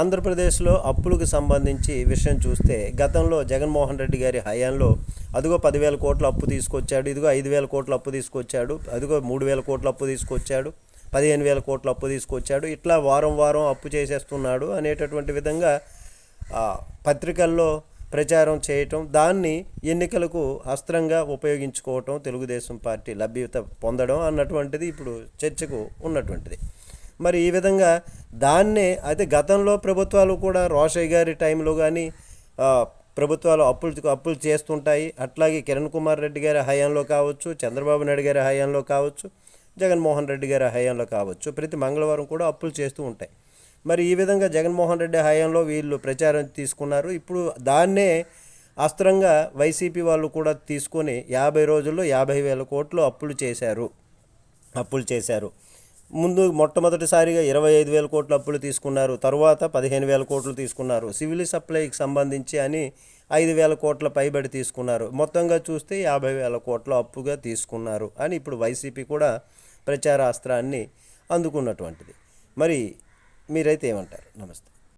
ఆంధ్రప్రదేశ్లో అప్పులకు సంబంధించి విషయం చూస్తే గతంలో జగన్మోహన్ రెడ్డి గారి హయాంలో అదిగో 10,000 కోట్ల అప్పు తీసుకొచ్చాడు, ఇదిగో 5,000 కోట్ల అప్పు తీసుకొచ్చాడు, అదిగో 3,000 కోట్ల అప్పు తీసుకొచ్చాడు, 15,000 కోట్ల అప్పు తీసుకొచ్చాడు, ఇట్లా వారం వారం అప్పు చేసేస్తున్నాడు అనేటటువంటి విధంగా పత్రికల్లో ప్రచారం చేయటం, దాన్ని ఎన్నికలకు అస్త్రంగా ఉపయోగించుకోవటం, తెలుగుదేశం పార్టీ లభ్యత పొందడం అన్నటువంటిది ఇప్పుడు చర్చకు ఉన్నటువంటిది. మరి ఈ విధంగా దాన్నే అయితే గతంలో ప్రభుత్వాలు కూడా రోషయ్య గారి టైంలో కానీ ప్రభుత్వాలు అప్పులు చేస్తుంటాయి. అట్లాగే కిరణ్ కుమార్ రెడ్డి గారి హయాంలో కావచ్చు, చంద్రబాబు నాయుడు గారి హయాంలో కావచ్చు, జగన్మోహన్ రెడ్డి గారి హయాంలో కావచ్చు, ప్రతి మంగళవారం కూడా అప్పులు చేస్తూ ఉంటాయి. మరి ఈ విధంగా జగన్మోహన్ రెడ్డి హయాంలో వీళ్ళు ప్రచారం తీసుకున్నారు. ఇప్పుడు దాన్నే అస్త్రంగా వైసీపీ వాళ్ళు కూడా తీసుకొని 50 రోజుల్లో 50,000 కోట్లు అప్పులు చేశారు. ముందు మొట్టమొదటిసారిగా 25,000 కోట్ల అప్పులు తీసుకున్నారు, తరువాత 15,000 కోట్లు తీసుకున్నారు. సివిల్ సప్లైకి సంబంధించి అని 5,000 కోట్ల పైబడి తీసుకున్నారు. మొత్తంగా చూస్తే 50,000 కోట్ల అప్పుగా తీసుకున్నారు అని ఇప్పుడు వైసీపీ కూడా ప్రచారాస్త్రాన్ని అందుకున్నటువంటిది. మరి మీరైతే ఏమంటారు? నమస్తే.